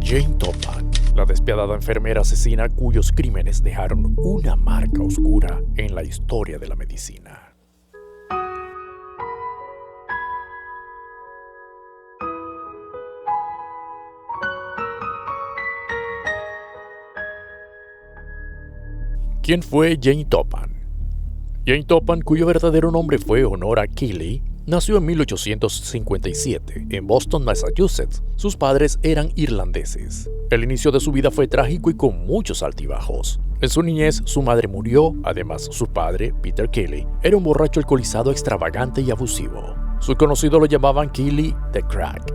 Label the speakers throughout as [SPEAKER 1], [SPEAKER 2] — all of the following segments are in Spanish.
[SPEAKER 1] Jane Toppan, la despiadada enfermera asesina cuyos crímenes dejaron una marca oscura en la historia de la medicina. ¿Quién fue Jane Toppan? Jane Toppan, cuyo verdadero nombre fue Honora Keeley, nació en 1857 en Boston, Massachusetts. Sus padres eran irlandeses. El inicio de su vida fue trágico y con muchos altibajos. En su niñez, su madre murió. Además, su padre, Peter Keeley, era un borracho alcoholizado extravagante y abusivo. Sus conocidos lo llamaban Keeley the Crack,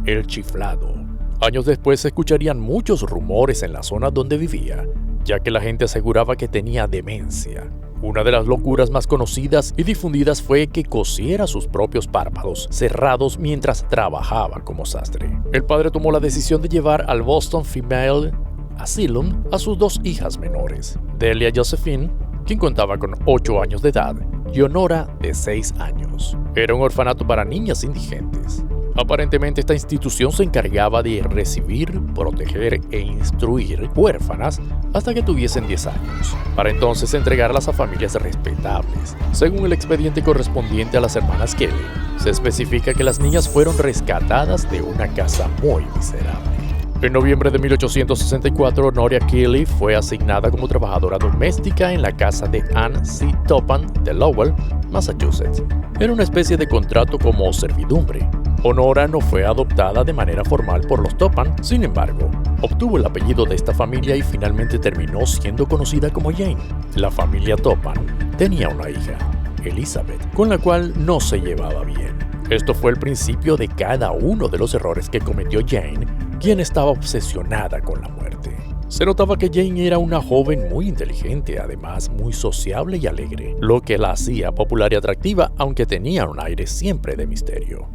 [SPEAKER 1] el chiflado. Años después se escucharían muchos rumores en la zona donde vivía, ya que la gente aseguraba que tenía demencia. Una de las locuras más conocidas y difundidas fue que cosiera sus propios párpados cerrados mientras trabajaba como sastre. El padre tomó la decisión de llevar al Boston Female Asylum a sus dos hijas menores, Delia Josephine, quien contaba con 8 años de edad, y Honora, de 6 años. Era un orfanato para niñas indigentes. Aparentemente esta institución se encargaba de recibir, proteger e instruir huérfanas hasta que tuviesen 10 años, para entonces entregarlas a familias respetables. Según el expediente correspondiente a las hermanas Kelly, se especifica que las niñas fueron rescatadas de una casa muy miserable. En noviembre de 1864, Honora Keeley fue asignada como trabajadora doméstica en la casa de Anne C. Toppan de Lowell, Massachusetts. Era una especie de contrato como servidumbre. Honora no fue adoptada de manera formal por los Toppan, sin embargo, obtuvo el apellido de esta familia y finalmente terminó siendo conocida como Jane. La familia Toppan tenía una hija, Elizabeth, con la cual no se llevaba bien. Esto fue el principio de cada uno de los errores que cometió Jane, quien estaba obsesionada con la muerte. Se notaba que Jane era una joven muy inteligente, además muy sociable y alegre, lo que la hacía popular y atractiva, aunque tenía un aire siempre de misterio.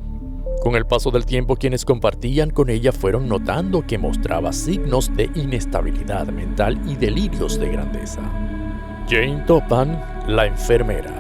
[SPEAKER 1] Con el paso del tiempo, quienes compartían con ella fueron notando que mostraba signos de inestabilidad mental y delirios de grandeza. Jane Toppan, la enfermera.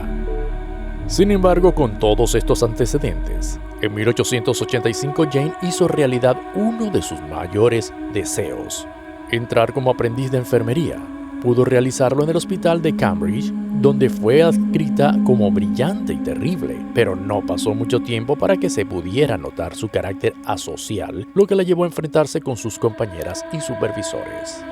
[SPEAKER 1] Sin embargo, con todos estos antecedentes, en 1885 Jane hizo realidad uno de sus mayores deseos: entrar como aprendiz de enfermería. Pudo realizarlo en el hospital de Cambridge, donde fue adscrita como brillante y terrible, pero no pasó mucho tiempo para que se pudiera notar su carácter asocial, lo que la llevó a enfrentarse con sus compañeras y supervisores.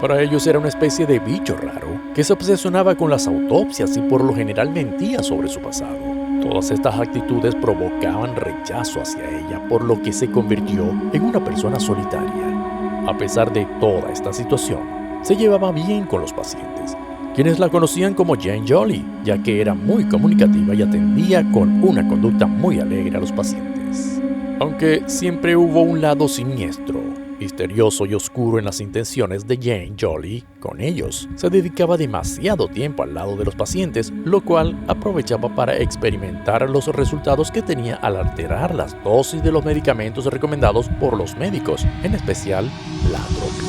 [SPEAKER 1] Para ellos era una especie de bicho raro que se obsesionaba con las autopsias y por lo general mentía sobre su pasado. Todas estas actitudes provocaban rechazo hacia ella, por lo que se convirtió en una persona solitaria. A pesar de toda esta situación, se llevaba bien con los pacientes, quienes la conocían como Jane Jolly, ya que era muy comunicativa y atendía con una conducta muy alegre a los pacientes. Aunque siempre hubo un lado siniestro, misterioso y oscuro en las intenciones de Jane Jolly con ellos. Se dedicaba demasiado tiempo al lado de los pacientes, lo cual aprovechaba para experimentar los resultados que tenía al alterar las dosis de los medicamentos recomendados por los médicos, en especial la atropina.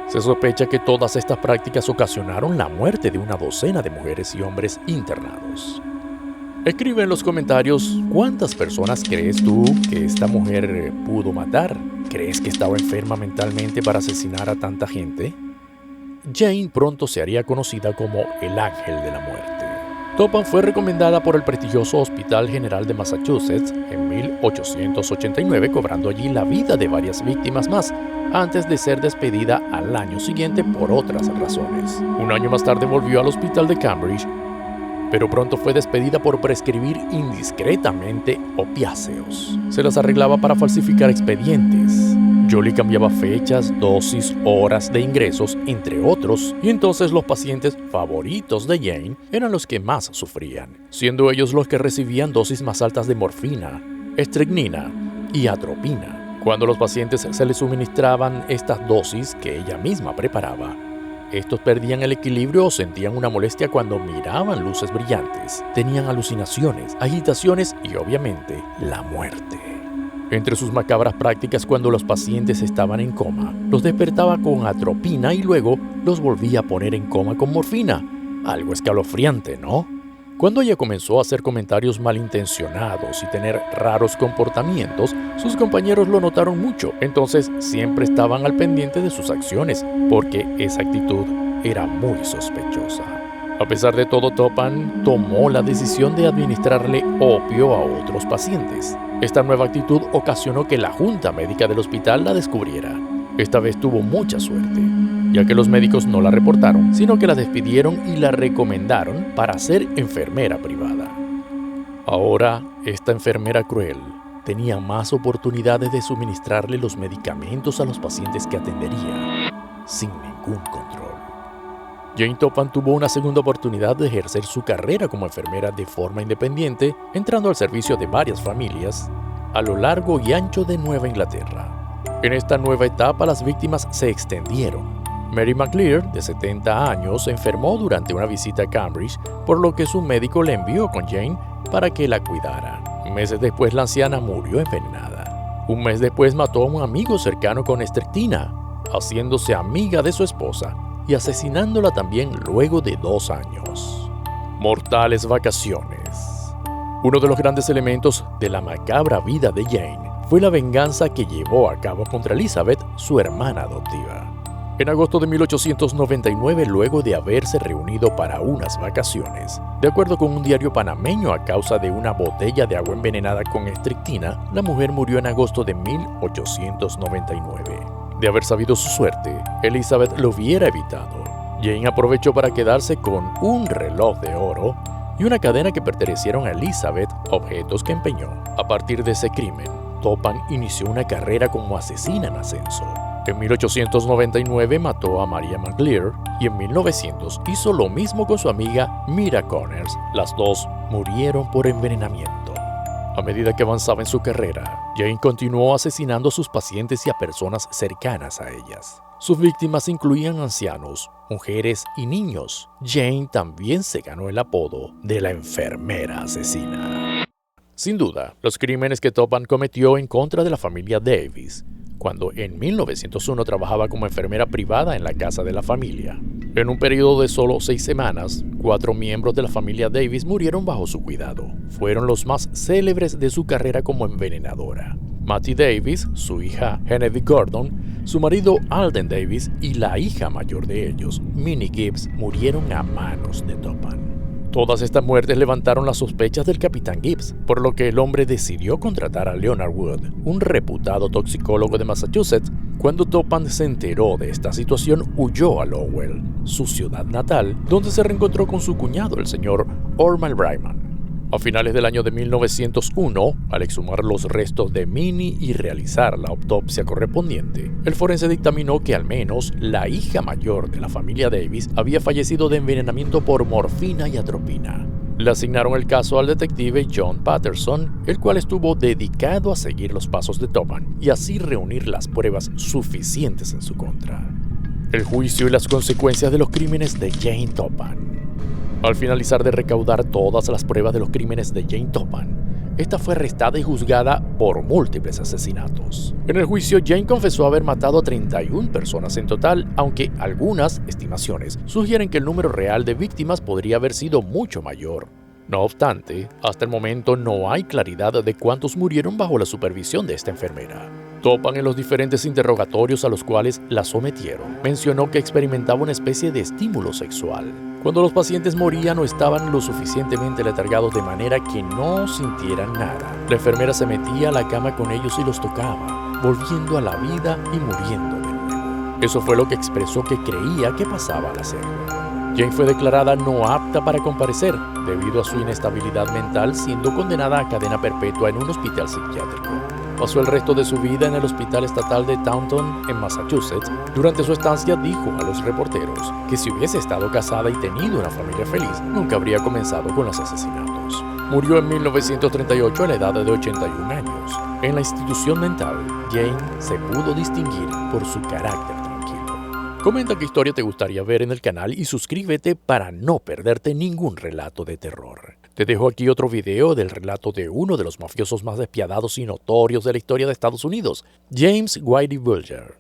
[SPEAKER 1] Se sospecha que todas estas prácticas ocasionaron la muerte de una docena de mujeres y hombres internados. Escribe en los comentarios cuántas personas crees tú que esta mujer pudo matar. ¿Crees que estaba enferma mentalmente para asesinar a tanta gente? Jane pronto se haría conocida como el Ángel de la Muerte. Toppan fue recomendada por el prestigioso Hospital General de Massachusetts en 1889, cobrando allí la vida de varias víctimas más, antes de ser despedida al año siguiente por otras razones. Un año más tarde volvió al hospital de Cambridge, pero pronto fue despedida por prescribir indiscretamente opiáceos. Se las arreglaba para falsificar expedientes. Jolly cambiaba fechas, dosis, horas de ingresos, entre otros, y entonces los pacientes favoritos de Jane eran los que más sufrían, siendo ellos los que recibían dosis más altas de morfina, estrecnina y atropina. Cuando los pacientes se les suministraban estas dosis que ella misma preparaba, estos perdían el equilibrio o sentían una molestia cuando miraban luces brillantes, tenían alucinaciones, agitaciones y obviamente la muerte. Entre sus macabras prácticas, cuando los pacientes estaban en coma, los despertaba con atropina y luego los volvía a poner en coma con morfina. Algo escalofriante, ¿no? Cuando ella comenzó a hacer comentarios malintencionados y tener raros comportamientos, sus compañeros lo notaron mucho, entonces siempre estaban al pendiente de sus acciones, porque esa actitud era muy sospechosa. A pesar de todo, Topham tomó la decisión de administrarle opio a otros pacientes. Esta nueva actitud ocasionó que la junta médica del hospital la descubriera. Esta vez tuvo mucha suerte, ya que los médicos no la reportaron, sino que la despidieron y la recomendaron para ser enfermera privada. Ahora, esta enfermera cruel tenía más oportunidades de suministrarle los medicamentos a los pacientes que atendería, sin ningún control. Jane Topham tuvo una segunda oportunidad de ejercer su carrera como enfermera de forma independiente, entrando al servicio de varias familias a lo largo y ancho de Nueva Inglaterra. En esta nueva etapa, las víctimas se extendieron. Mary McClear, de 70 años, se enfermó durante una visita a Cambridge, por lo que su médico le envió con Jane para que la cuidara. Meses después, la anciana murió envenenada. Un mes después, mató a un amigo cercano con estricnina, haciéndose amiga de su esposa y asesinándola también luego de 2 años. Mortales vacaciones. Uno de los grandes elementos de la macabra vida de Jane fue la venganza que llevó a cabo contra Elizabeth, su hermana adoptiva. En agosto de 1899, luego de haberse reunido para unas vacaciones, de acuerdo con un diario panameño, a causa de una botella de agua envenenada con estricnina, la mujer murió en agosto de 1899. De haber sabido su suerte, Elizabeth lo hubiera evitado. Jane aprovechó para quedarse con un reloj de oro y una cadena que pertenecieron a Elizabeth, objetos que empeñó. A partir de ese crimen, Topham inició una carrera como asesina en ascenso. En 1899 mató a Maria McClear y en 1900 hizo lo mismo con su amiga Mira Connors. Las dos murieron por envenenamiento. A medida que avanzaba en su carrera, Jane continuó asesinando a sus pacientes y a personas cercanas a ellas. Sus víctimas incluían ancianos, mujeres y niños. Jane también se ganó el apodo de la enfermera asesina. Sin duda, los crímenes que Topham cometió en contra de la familia Davis, cuando en 1901 trabajaba como enfermera privada en la casa de la familia. En un periodo de solo 6 semanas, 4 miembros de la familia Davis murieron bajo su cuidado. Fueron los más célebres de su carrera como envenenadora. Mattie Davis, su hija Genevieve Gordon, su marido Alden Davis y la hija mayor de ellos, Minnie Gibbs, murieron a manos de Topham. Todas estas muertes levantaron las sospechas del capitán Gibbs, por lo que el hombre decidió contratar a Leonard Wood, un reputado toxicólogo de Massachusetts. Cuando Topham se enteró de esta situación, huyó a Lowell, su ciudad natal, donde se reencontró con su cuñado, el señor Ormal Bryman. A finales del año de 1901, al exhumar los restos de Minnie y realizar la autopsia correspondiente, el forense dictaminó que al menos la hija mayor de la familia Davis había fallecido de envenenamiento por morfina y atropina. Le asignaron el caso al detective John Patterson, el cual estuvo dedicado a seguir los pasos de Topham y así reunir las pruebas suficientes en su contra. El juicio y las consecuencias de los crímenes de Jane Topham. Al finalizar de recaudar todas las pruebas de los crímenes de Jane Topham, esta fue arrestada y juzgada por múltiples asesinatos. En el juicio, Jane confesó haber matado a 31 personas en total, aunque algunas estimaciones sugieren que el número real de víctimas podría haber sido mucho mayor. No obstante, hasta el momento no hay claridad de cuántos murieron bajo la supervisión de esta enfermera. Topham, en los diferentes interrogatorios a los cuales la sometieron, mencionó que experimentaba una especie de estímulo sexual cuando los pacientes morían o estaban lo suficientemente letargados de manera que no sintieran nada. La enfermera se metía a la cama con ellos y los tocaba, volviendo a la vida y muriendo de nuevo. Eso fue lo que expresó que creía que pasaba al hacerlo. Jane fue declarada no apta para comparecer debido a su inestabilidad mental, siendo condenada a cadena perpetua en un hospital psiquiátrico. Pasó el resto de su vida en el Hospital Estatal de Taunton, en Massachusetts. Durante su estancia dijo a los reporteros que si hubiese estado casada y tenido una familia feliz, nunca habría comenzado con los asesinatos. Murió en 1938 a la edad de 81 años. En la institución mental, Jane se pudo distinguir por su carácter tranquilo. Comenta qué historia te gustaría ver en el canal y suscríbete para no perderte ningún relato de terror. Te dejo aquí otro video del relato de uno de los mafiosos más despiadados y notorios de la historia de Estados Unidos, James Whitey Bulger.